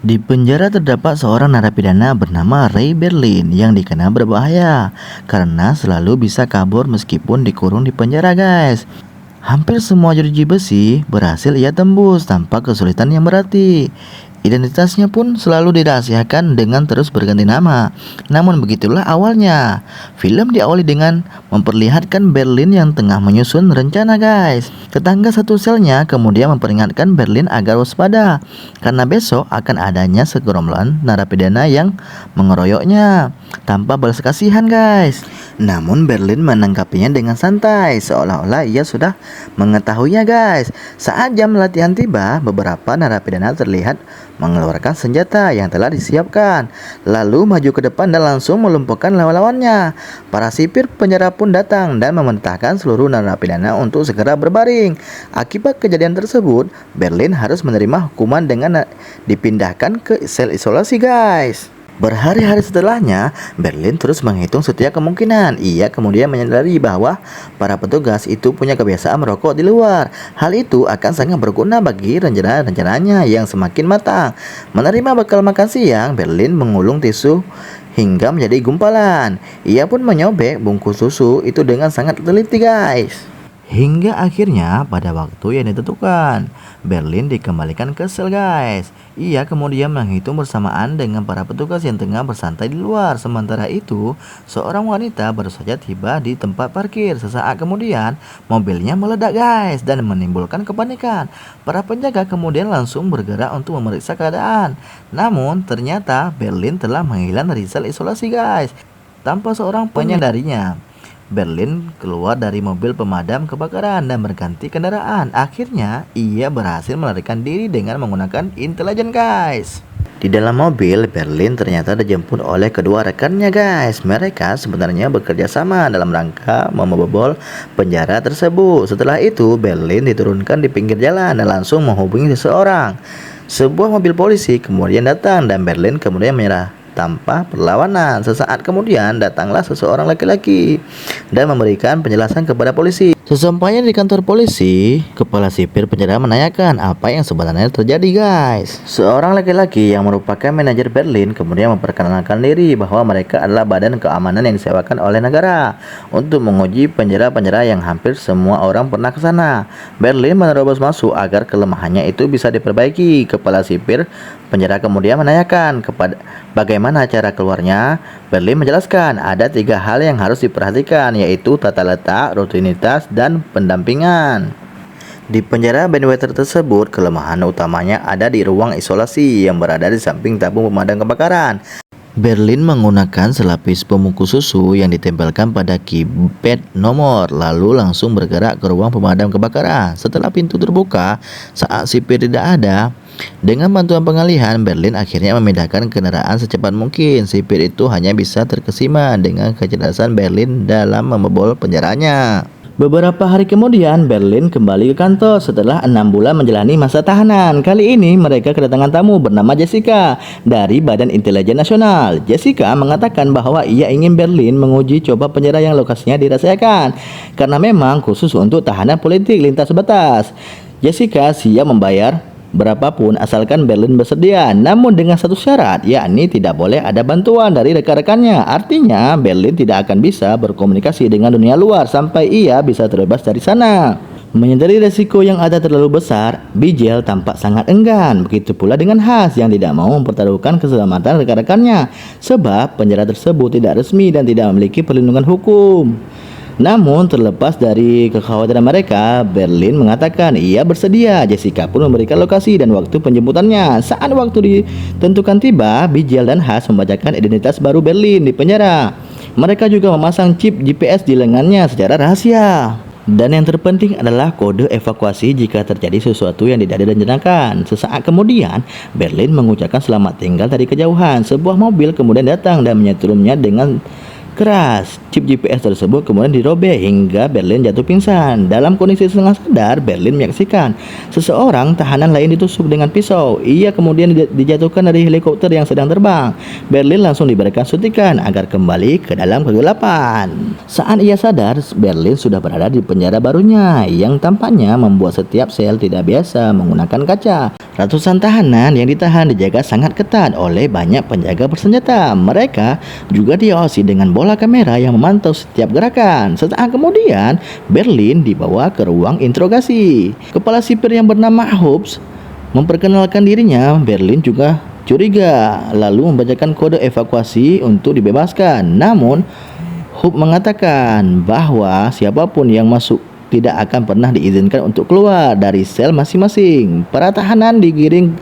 Di penjara terdapat seorang narapidana bernama Ray Berlin yang dikenal berbahaya karena selalu bisa kabur meskipun dikurung di penjara, guys. Hampir semua jeruji besi berhasil ia tembus tanpa kesulitan yang berarti. Identitasnya pun selalu dirahasiakan dengan terus berganti nama. Namun begitulah awalnya. Film diawali dengan memperlihatkan Berlin yang tengah menyusun rencana, guys. Tetangga satu selnya kemudian memperingatkan Berlin agar waspada karena besok akan adanya segerombolan narapidana yang mengeroyoknya tanpa balas kasihan, guys. Namun Berlin menanggapinya dengan santai seolah-olah ia sudah mengetahuinya, guys. Saat jam latihan tiba, beberapa narapidana terlihat mengeluarkan senjata yang telah disiapkan, lalu maju ke depan dan langsung melumpuhkan lawan-lawannya. Para sipir penjara pun datang dan memerintahkan seluruh narapidana untuk segera berbaring. Akibat kejadian tersebut, Berlin harus menerima hukuman dengan dipindahkan ke sel isolasi, guys. Berhari-hari setelahnya, Berlin terus menghitung setiap kemungkinan. Ia kemudian menyadari bahwa para petugas itu punya kebiasaan merokok di luar. Hal itu akan sangat berguna bagi rencana-rencananya yang semakin matang. Menerima bekal makan siang, Berlin mengulung tisu hingga menjadi gumpalan. Ia pun menyobek bungkus susu itu dengan sangat teliti, guys. Hingga akhirnya pada waktu yang ditentukan, Berlin dikembalikan ke sel, guys. Ia kemudian menghitung bersamaan dengan para petugas yang tengah bersantai di luar. Sementara itu, seorang wanita baru saja tiba di tempat parkir. Sesaat kemudian, mobilnya meledak, guys, dan menimbulkan kepanikan. Para penjaga kemudian langsung bergerak untuk memeriksa keadaan. Namun, ternyata Berlin telah menghilang dari sel isolasi, guys, tanpa seorang pun menyadarinya. Berlin keluar dari mobil pemadam kebakaran dan berganti kendaraan. Akhirnya, ia berhasil melarikan diri dengan menggunakan intelijen, guys. Di dalam mobil, Berlin ternyata dijemput oleh kedua rekannya, guys. Mereka sebenarnya bekerja sama dalam rangka membobol penjara tersebut. Setelah itu, Berlin diturunkan di pinggir jalan dan langsung menghubungi seseorang. Sebuah mobil polisi kemudian datang dan Berlin kemudian menyerah tanpa perlawanan. Sesaat kemudian datanglah seseorang laki-laki dan memberikan penjelasan kepada polisi. Sesampainya di kantor polisi, kepala sipir penjara menanyakan apa yang sebenarnya terjadi, guys. Seorang laki-laki yang merupakan manajer Berlin kemudian memperkenalkan diri bahwa mereka adalah badan keamanan yang disewakan oleh negara untuk menguji penjara-penjara yang hampir semua orang pernah ke sana. Berlin menerobos masuk agar kelemahannya itu bisa diperbaiki. Kepala sipir penjara kemudian menanyakan kepada bagaimana cara keluarnya. Berlin menjelaskan ada 3 hal yang harus diperhatikan, yaitu tata letak, rutinitas, dan pendampingan. Di penjara Bandwater tersebut, kelemahan utamanya ada di ruang isolasi yang berada di samping tabung pemadam kebakaran. Berlin menggunakan selapis pemungkus susu yang ditempelkan pada keypad nomor, lalu langsung bergerak ke ruang pemadam kebakaran. Setelah pintu terbuka, saat sipir tidak ada, dengan bantuan pengalihan, Berlin akhirnya memindahkan kendaraan secepat mungkin. Sipir itu hanya bisa terkesima dengan kecerdasan Berlin dalam membobol penjaranya. Beberapa hari kemudian, Berlin kembali ke kantor setelah 6 bulan menjalani masa tahanan. Kali ini mereka kedatangan tamu bernama Jessica dari Badan Intelijen Nasional. Jessica mengatakan bahwa ia ingin Berlin menguji coba penjara yang lokasinya dirahasiakan karena memang khusus untuk tahanan politik lintas batas. Jessica siap membayar berapapun asalkan Berlin bersedia, namun dengan satu syarat, yakni tidak boleh ada bantuan dari rekan-rekannya. Artinya Berlin tidak akan bisa berkomunikasi dengan dunia luar sampai ia bisa terbebas dari sana. Menyadari resiko yang ada terlalu besar, Bijel tampak sangat enggan. Begitu pula dengan Has yang tidak mau mempertaruhkan keselamatan rekan-rekannya, sebab penjara tersebut tidak resmi dan tidak memiliki perlindungan hukum. Namun terlepas dari kekhawatiran mereka, Berlin mengatakan ia bersedia. Jessica pun memberikan lokasi dan waktu penjemputannya. Saat waktu ditentukan tiba, Bijel dan Has membacakan identitas baru Berlin di penjara. Mereka juga memasang chip GPS di lengannya secara rahasia. Dan yang terpenting adalah kode evakuasi jika terjadi sesuatu yang tidak direncanakan. Sesaat kemudian, Berlin mengucapkan selamat tinggal dari kejauhan. Sebuah mobil kemudian datang dan menyetrumnya dengan keras. Chip GPS tersebut kemudian dirobek hingga Berlin jatuh pingsan. Dalam kondisi setengah sadar, Berlin menyaksikan seseorang tahanan lain ditusuk dengan pisau. Ia kemudian dijatuhkan dari helikopter yang sedang terbang. Berlin langsung diberikan suntikan agar kembali ke dalam kegelapan. Saat ia sadar, Berlin sudah berada di penjara barunya yang tampaknya membuat setiap sel tidak biasa menggunakan kaca. Ratusan tahanan yang ditahan dijaga sangat ketat oleh banyak penjaga bersenjata. Mereka juga diawasi dengan bola kamera yang memantau setiap gerakan. Sesaat kemudian, Berlin dibawa ke ruang interogasi. Kepala sipir yang bernama Hobbs memperkenalkan dirinya. Berlin juga curiga, lalu membacakan kode evakuasi untuk dibebaskan. Namun, Hobbs mengatakan bahwa siapapun yang masuk tidak akan pernah diizinkan untuk keluar dari sel masing-masing. Para tahanan digiring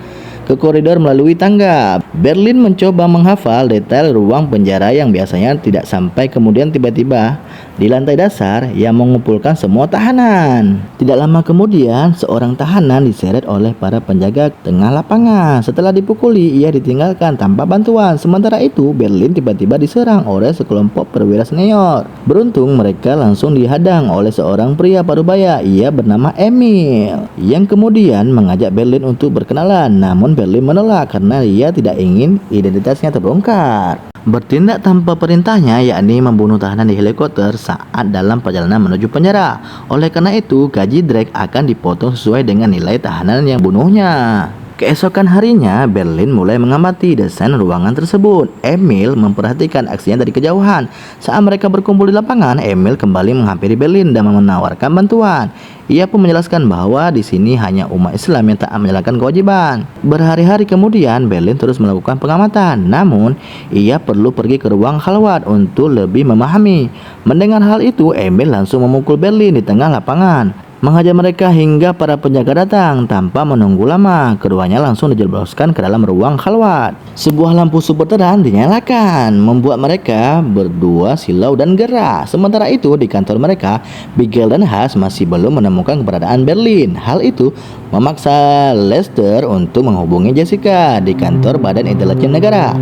ke koridor melalui tangga. Berlin mencoba menghafal detail ruang penjara yang biasanya tidak sampai kemudian tiba-tiba di lantai dasar yang mengumpulkan semua tahanan. Tidak lama kemudian, seorang tahanan diseret oleh para penjaga tengah lapangan. Setelah dipukuli, ia ditinggalkan tanpa bantuan. Sementara itu, Berlin tiba-tiba diserang oleh sekelompok perwira senior. Beruntung mereka langsung dihadang oleh seorang pria parubaya. Ia bernama Emil, yang kemudian mengajak Berlin untuk berkenalan. Namun Berlin menolak karena ia tidak ingin identitasnya terbongkar. Bertindak tanpa perintahnya, yakni membunuh tahanan di helikopter saat dalam perjalanan menuju penjara. Oleh karena itu, gaji Drake akan dipotong sesuai dengan nilai tahanan yang bunuhnya. Keesokan harinya, Berlin mulai mengamati desain ruangan tersebut. Emil memperhatikan aksinya dari kejauhan. Saat mereka berkumpul di lapangan, Emil kembali menghampiri Berlin dan menawarkan bantuan. Ia pun menjelaskan bahwa di sini hanya umat Islam yang tak menjalankan kewajiban. Berhari-hari kemudian, Berlin terus melakukan pengamatan. Namun, ia perlu pergi ke ruang khalwat untuk lebih memahami. Mendengar hal itu, Emil langsung memukul Berlin di tengah lapangan, menghajar mereka hingga para penjaga datang. Tanpa menunggu lama, keduanya langsung dijebloskan ke dalam ruang khalwat. Sebuah lampu super terang dinyalakan, membuat mereka berdua silau dan gerah. Sementara itu, di kantor mereka, Bigel dan Haas masih belum menemukan keberadaan Berlin. Hal itu memaksa Lester untuk menghubungi Jessica di kantor Badan Intelijen Negara.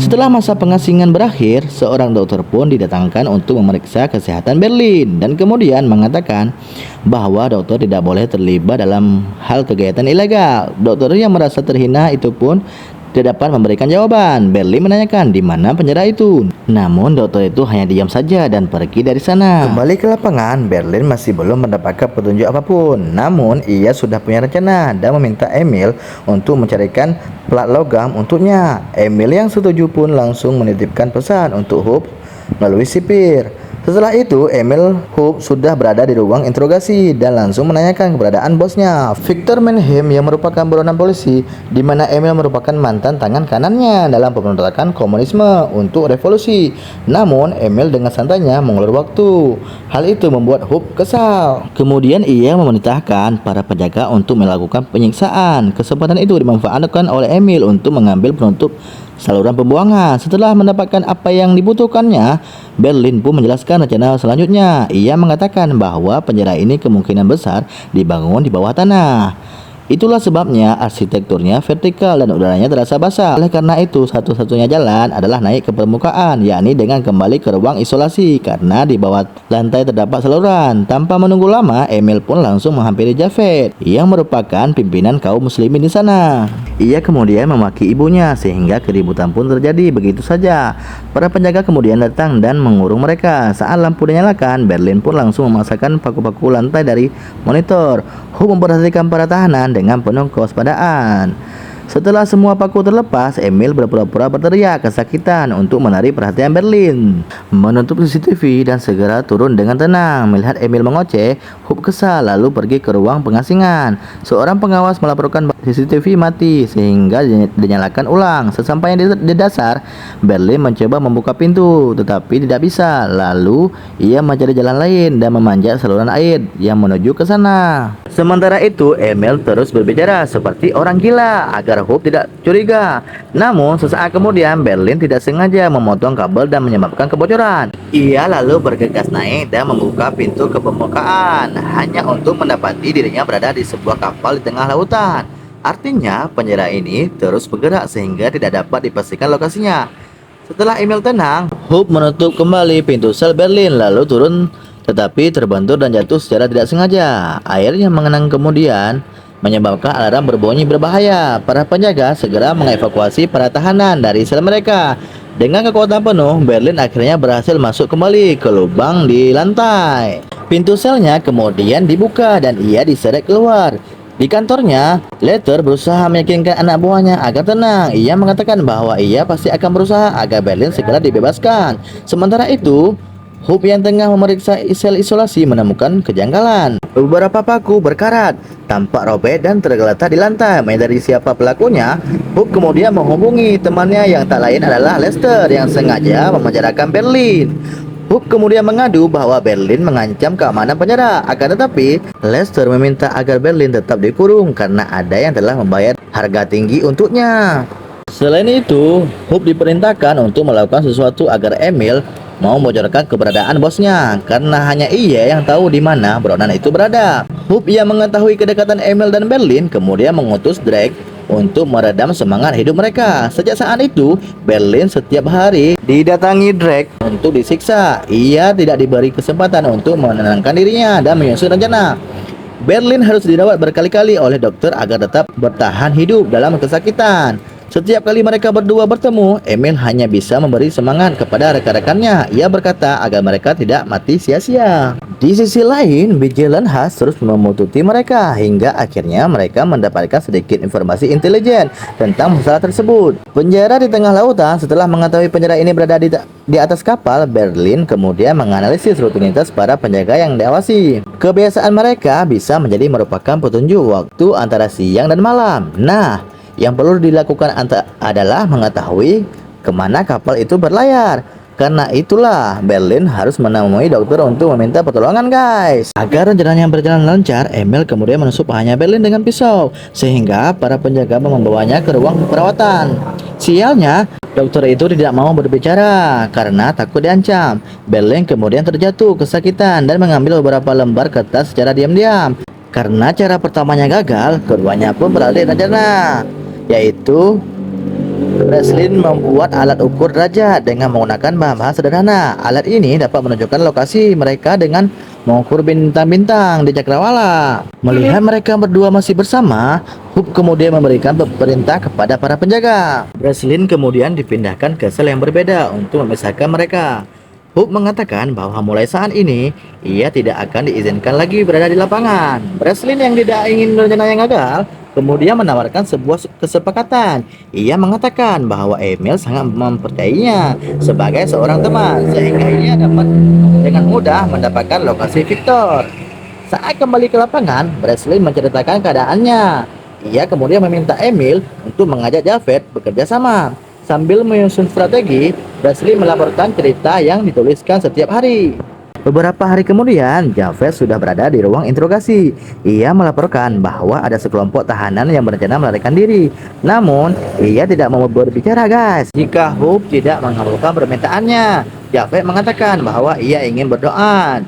Setelah masa pengasingan berakhir, seorang dokter pun didatangkan untuk memeriksa kesehatan Berlin dan kemudian mengatakan bahwa dokter tidak boleh terlibat dalam hal kegiatan ilegal. Dokter yang merasa terhina itu pun tidak dapat memberikan jawaban. Berlin menanyakan di mana penjara itu. Namun dokter itu hanya diam saja dan pergi dari sana. Kembali ke lapangan, Berlin masih belum mendapatkan petunjuk apapun. Namun ia sudah punya rencana dan meminta Emil untuk mencarikan plat logam untuknya. Emil yang setuju pun langsung menitipkan pesan untuk Hope melalui sipir. Setelah itu, Emil Hope sudah berada di ruang interogasi dan langsung menanyakan keberadaan bosnya, Victor Manheim, yang merupakan buronan polisi, di mana Emil merupakan mantan tangan kanannya dalam pemberontakan komunisme untuk revolusi. Namun, Emil dengan santainya mengulur waktu. Hal itu membuat Hope kesal. Kemudian ia memerintahkan para penjaga untuk melakukan penyiksaan. Kesempatan itu dimanfaatkan oleh Emil untuk mengambil penutup saluran pembuangan. Setelah mendapatkan apa yang dibutuhkannya, Berlin pun menjelaskan rencana selanjutnya. Ia mengatakan bahwa penjara ini kemungkinan besar dibangun di bawah tanah. Itulah sebabnya arsitekturnya vertikal dan udaranya terasa basah. Oleh karena itu, satu-satunya jalan adalah naik ke permukaan, yakni dengan kembali ke ruang isolasi karena di bawah lantai terdapat saluran. Tanpa menunggu lama, Emil pun langsung menghampiri Javed, yang merupakan pimpinan kaum muslimin di sana. Ia kemudian memaki ibunya sehingga keributan pun terjadi begitu saja. Para penjaga kemudian datang dan mengurung mereka. Saat lampu dinyalakan, Berlin pun langsung memasakkan paku-paku lantai dari monitor. Hope memperhatikan para tahanan dengan penuh kewaspadaan. Setelah semua paku terlepas, Emil berpura-pura berteriak kesakitan untuk menarik perhatian Berlin. Menutup CCTV dan segera turun dengan tenang. Melihat Emil mengoceh, Hope kesal lalu pergi ke ruang pengasingan. Seorang pengawas melaporkan CCTV mati sehingga dinyalakan ulang. Sesampainya di dasar, Berlin mencoba membuka pintu tetapi tidak bisa. Lalu ia mencari jalan lain dan memanjat saluran air yang menuju ke sana. Sementara itu, Emil terus berbicara seperti orang gila agar Hope tidak curiga. Namun sesaat kemudian, Berlin tidak sengaja memotong kabel dan menyebabkan kebocoran. Ia lalu bergegas naik dan membuka pintu ke permukaan hanya untuk mendapati dirinya berada di sebuah kapal di tengah lautan. Artinya penjara ini terus bergerak sehingga tidak dapat dipastikan lokasinya. Setelah Emil tenang, Hope menutup kembali pintu sel Berlin lalu turun, tetapi terbentur dan jatuh secara tidak sengaja. Air yang mengenang kemudian menyebabkan alarm berbunyi berbahaya. Para penjaga segera mengevakuasi para tahanan dari sel mereka. Dengan kekuatan penuh, Berlin akhirnya berhasil masuk kembali ke lubang di lantai. Pintu selnya kemudian dibuka dan ia diseret keluar. Di kantornya, Letter berusaha meyakinkan anak buahnya agar tenang. Ia mengatakan bahwa ia pasti akan berusaha agar Berlin segera dibebaskan. Sementara itu, Hope yang tengah memeriksa sel isolasi menemukan kejanggalan. Beberapa paku berkarat, tampak robek dan tergeletak di lantai. Menyadari siapa pelakunya, Hope kemudian menghubungi temannya yang tak lain adalah Lester yang sengaja memenjarakan Berlin. Hope kemudian mengadu bahwa Berlin mengancam keamanan penjara. Akan tetapi, Lester meminta agar Berlin tetap dikurung karena ada yang telah membayar harga tinggi untuknya. Selain itu, Hope diperintahkan untuk melakukan sesuatu agar Emil mau membocorkan keberadaan bosnya karena hanya ia yang tahu di mana buronan itu berada. Hope yang mengetahui kedekatan Emil dan Berlin kemudian mengutus Drake untuk meredam semangat hidup mereka. Sejak saat itu, Berlin setiap hari didatangi Drake untuk disiksa. Ia tidak diberi kesempatan untuk menenangkan dirinya dan menyusun rencana. Berlin harus dirawat berkali-kali oleh dokter agar tetap bertahan hidup dalam kesakitan. Setiap kali mereka berdua bertemu, Emil hanya bisa memberi semangat kepada rekan-rekannya. Ia berkata agar mereka tidak mati sia-sia. Di sisi lain, Vigilant Hush terus memututi mereka hingga akhirnya mereka mendapatkan sedikit informasi intelijen tentang masalah tersebut. Penjara di tengah lautan, setelah mengetahui penjara ini berada di atas kapal, Berlin kemudian menganalisis rutinitas para penjaga yang diawasi. Kebiasaan mereka bisa menjadi merupakan petunjuk waktu antara siang dan malam. Nah, yang perlu dilakukan adalah mengetahui kemana kapal itu berlayar. Karena itulah Berlin harus menemui dokter untuk meminta pertolongan, guys. Agar rencananya berjalan lancar, Emil kemudian menusuk pahanya Berlin dengan pisau, sehingga para penjaga membawanya ke ruang perawatan. Sialnya, dokter itu tidak mau berbicara karena takut diancam. Berlin kemudian terjatuh kesakitan dan mengambil beberapa lembar kertas secara diam-diam. Karena cara pertamanya gagal, keduanya pun beralih rencana, yaitu Breslin membuat alat ukur derajat dengan menggunakan bahan-bahan sederhana. Alat ini dapat menunjukkan lokasi mereka dengan mengukur bintang-bintang di cakrawala. Melihat mereka berdua masih bersama, Hope kemudian memberikan perintah kepada para penjaga. Breslin kemudian dipindahkan ke sel yang berbeda untuk memisahkan mereka. Hope mengatakan bahwa mulai saat ini ia tidak akan diizinkan lagi berada di lapangan. Breslin yang tidak ingin rencana yang gagal kemudian menawarkan sebuah kesepakatan. Ia mengatakan bahwa Emil sangat mempercayainya sebagai seorang teman sehingga ia dapat dengan mudah mendapatkan lokasi Victor. Saat kembali ke lapangan, Breslin menceritakan keadaannya. Ia kemudian meminta Emil untuk mengajak Javed bekerja sama. Sambil menyusun strategi, Breslin melaporkan cerita yang dituliskan setiap hari. Beberapa hari kemudian, Javed sudah berada di ruang interogasi. Ia melaporkan bahwa ada sekelompok tahanan yang berencana melarikan diri. Namun, ia tidak mau berbicara, guys. Jika Hope tidak mengabulkan permintaannya, Javed mengatakan bahwa ia ingin berdoa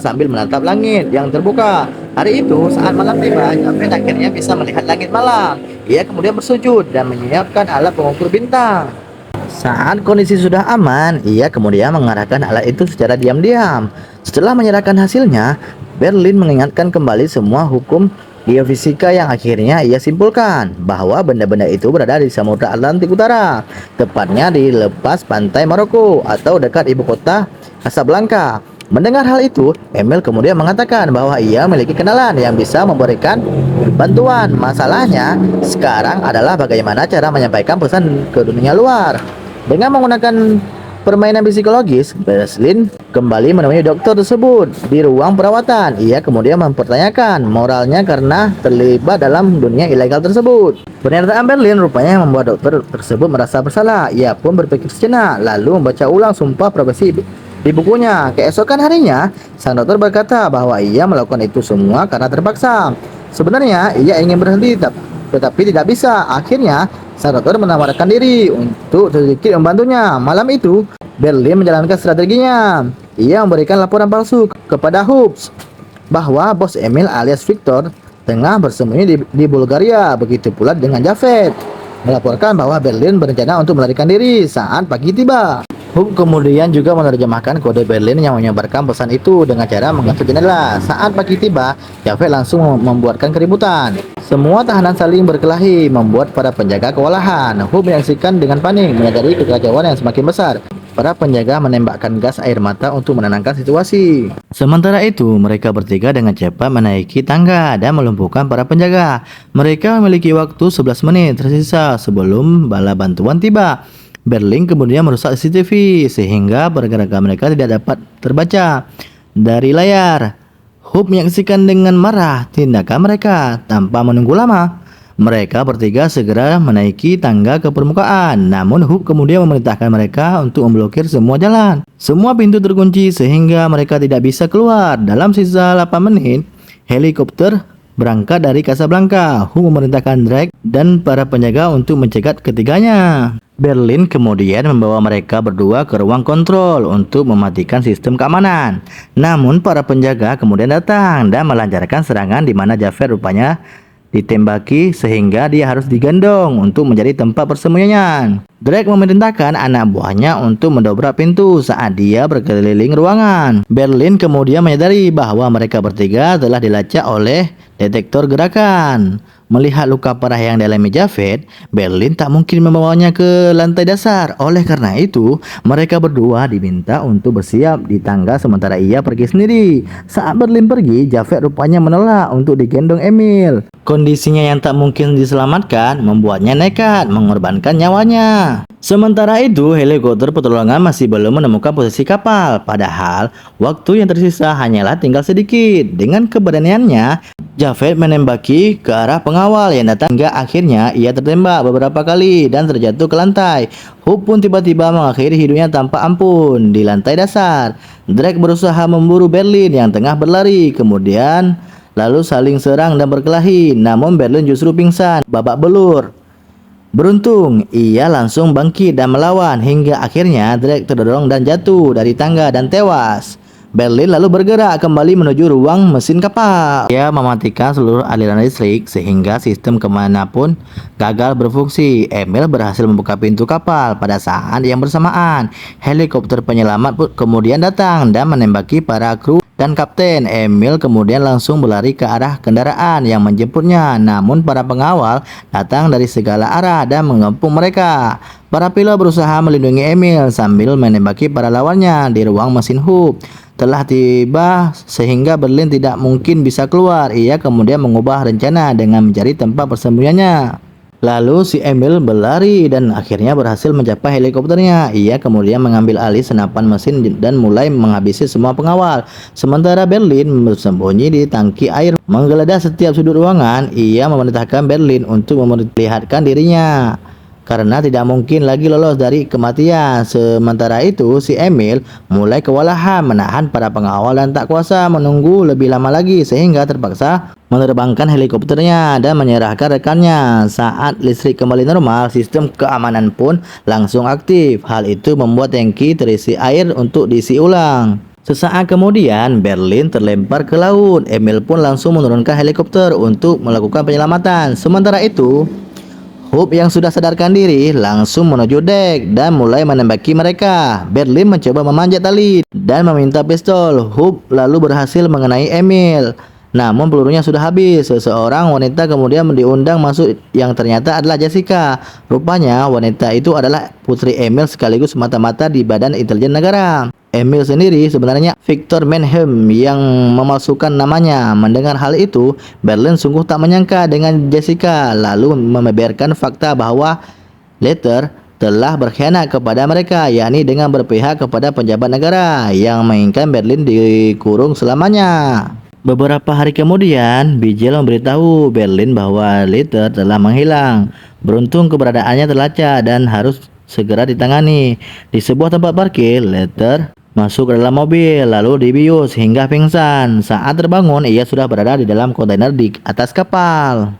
sambil menatap langit yang terbuka. Hari itu, saat malam tiba, Javed akhirnya bisa melihat langit malam. Ia kemudian bersujud dan menyiapkan alat pengukur bintang. Saat kondisi sudah aman, ia kemudian mengarahkan alat itu secara diam-diam. Setelah menyerahkan hasilnya, Berlin mengingatkan kembali semua hukum geofisika yang akhirnya ia simpulkan bahwa benda-benda itu berada di Samudra Atlantik Utara, tepatnya di lepas pantai Maroko atau dekat ibu kota Casablanca. Mendengar hal itu, Emil kemudian mengatakan bahwa ia memiliki kenalan yang bisa memberikan bantuan. Masalahnya sekarang adalah bagaimana cara menyampaikan pesan ke dunia luar. Dengan menggunakan permainan psikologis, Breslin kembali menemui dokter tersebut di ruang perawatan. Ia kemudian mempertanyakan moralnya karena terlibat dalam dunia ilegal tersebut. Pernyataan Berlin rupanya membuat dokter tersebut merasa bersalah. Ia pun berpikir sejenak, lalu membaca ulang sumpah profesi di bukunya. Keesokan harinya, sang dokter berkata bahwa ia melakukan itu semua karena terpaksa. Sebenarnya ia ingin berhenti tetapi tidak bisa. Akhirnya sang dokter menawarkan diri untuk sedikit membantunya. Malam itu, Berlin menjalankan strateginya. Ia memberikan laporan palsu kepada Hobbs bahwa bos Emil alias Victor tengah bersembunyi di Bulgaria. Begitu pula dengan Javed melaporkan bahwa Berlin berencana untuk melarikan diri saat pagi tiba. Hope kemudian juga menerjemahkan kode Berlin yang menyebarkan pesan itu dengan cara menggantung jendela. Saat pagi tiba, Javed langsung membuatkan keributan. Semua tahanan saling berkelahi, membuat para penjaga kewalahan. Hope menyaksikan dengan panik, menyadari kekacauan yang semakin besar. para penjaga menembakkan gas air mata untuk menenangkan situasi. Sementara itu, mereka bertiga dengan cepat menaiki tangga dan melumpuhkan para penjaga. Mereka memiliki waktu 11 menit tersisa sebelum bala bantuan tiba. Berlin kemudian merusak CCTV sehingga pergerakan mereka tidak dapat terbaca dari layar. Hope menyaksikan dengan marah tindakan mereka tanpa menunggu lama. Mereka bertiga segera menaiki tangga ke permukaan. Namun Hope kemudian memerintahkan mereka untuk memblokir semua jalan. Semua pintu terkunci sehingga mereka tidak bisa keluar. Dalam sisa 8 menit, helikopter berangkat dari Casablanca. Hope memerintahkan Drake dan para penjaga untuk mencegat ketiganya. Berlin kemudian membawa mereka berdua ke ruang kontrol untuk mematikan sistem keamanan. Namun para penjaga kemudian datang dan melancarkan serangan di mana Javed rupanya ditembaki sehingga dia harus digendong untuk menjadi tempat persembunyian. Drake memerintahkan anak buahnya untuk mendobrak pintu saat dia berkeliling ruangan. Berlin kemudian menyadari bahwa mereka bertiga telah dilacak oleh detektor gerakan. Melihat luka parah yang dialami Javed, Berlin tak mungkin membawanya ke lantai dasar. Oleh karena itu, mereka berdua diminta untuk bersiap di tangga sementara ia pergi sendiri. Saat Berlin pergi, Javed rupanya menolak untuk digendong Emil. Kondisinya yang tak mungkin diselamatkan membuatnya nekat mengorbankan nyawanya. Sementara itu, helikopter pertolongan masih belum menemukan posisi kapal. Padahal, waktu yang tersisa hanyalah tinggal sedikit. Dengan keberaniannya, Javed menembaki ke arah pengawal yang datang hingga akhirnya ia tertembak beberapa kali dan terjatuh ke lantai. Hope pun tiba-tiba mengakhiri hidupnya tanpa ampun di lantai dasar. Drake berusaha memburu Berlin yang tengah berlari, kemudian lalu saling serang dan berkelahi. Namun Berlin justru pingsan, babak belur. Beruntung, ia langsung bangkit dan melawan hingga akhirnya Drake terdorong dan jatuh dari tangga dan tewas. Berlin lalu bergerak kembali menuju ruang mesin kapal. Ia mematikan seluruh aliran listrik sehingga sistem kemanapun gagal berfungsi. Emil berhasil membuka pintu kapal. Pada saat yang bersamaan, helikopter penyelamat pun kemudian datang dan menembaki para kru dan kapten. Emil kemudian langsung berlari ke arah kendaraan yang menjemputnya. Namun para pengawal datang dari segala arah dan mengepung mereka. Para pilot berusaha melindungi Emil sambil menembaki para lawannya di ruang mesin hub. Telah tiba sehingga Berlin tidak mungkin bisa keluar. Ia kemudian mengubah rencana dengan mencari tempat persembunyiannya. Lalu si Emil berlari dan akhirnya berhasil mencapai helikopternya. Ia kemudian mengambil alih senapan mesin dan mulai menghabisi semua pengawal. Sementara Berlin bersembunyi di tangki air. Menggeledah setiap sudut ruangan, ia memerintahkan Berlin untuk memperlihatkan dirinya karena tidak mungkin lagi lolos dari kematian. Sementara itu, si Emil mulai kewalahan menahan para pengawal dan tak kuasa menunggu lebih lama lagi sehingga terpaksa menerbangkan helikopternya dan menyerahkan rekannya. Saat listrik kembali normal, sistem keamanan pun langsung aktif. Hal itu membuat tangki terisi air untuk diisi ulang. Sesaat kemudian, Berlin terlempar ke laut. Emil pun langsung menurunkan helikopter untuk melakukan penyelamatan. Sementara itu, Hope yang sudah sadarkan diri langsung menuju dek dan mulai menembaki mereka. Berlin mencoba memanjat tali dan meminta pistol. Hope lalu berhasil mengenai Emil. Namun pelurunya sudah habis. Seseorang wanita kemudian diundang masuk yang ternyata adalah Jessica. Rupanya wanita itu adalah putri Emil sekaligus mata-mata di Badan Intelijen Negara. Emil sendiri sebenarnya Victor Manhem yang memalsukan namanya. Mendengar hal itu, Berlin sungguh tak menyangka dengan Jessica, lalu membeberkan fakta bahwa Letter telah berkhianat kepada mereka, yakni dengan berpihak kepada pejabat negara yang menginginkan Berlin dikurung selamanya. Beberapa hari kemudian, Bijel memberitahu Berlin bahwa Letter telah menghilang. Beruntung keberadaannya terlacak dan harus segera ditangani. Di sebuah tempat parkir, Letter masuk ke dalam mobil lalu dibius hingga pingsan. Saat terbangun, ia sudah berada di dalam kontainer di atas kapal.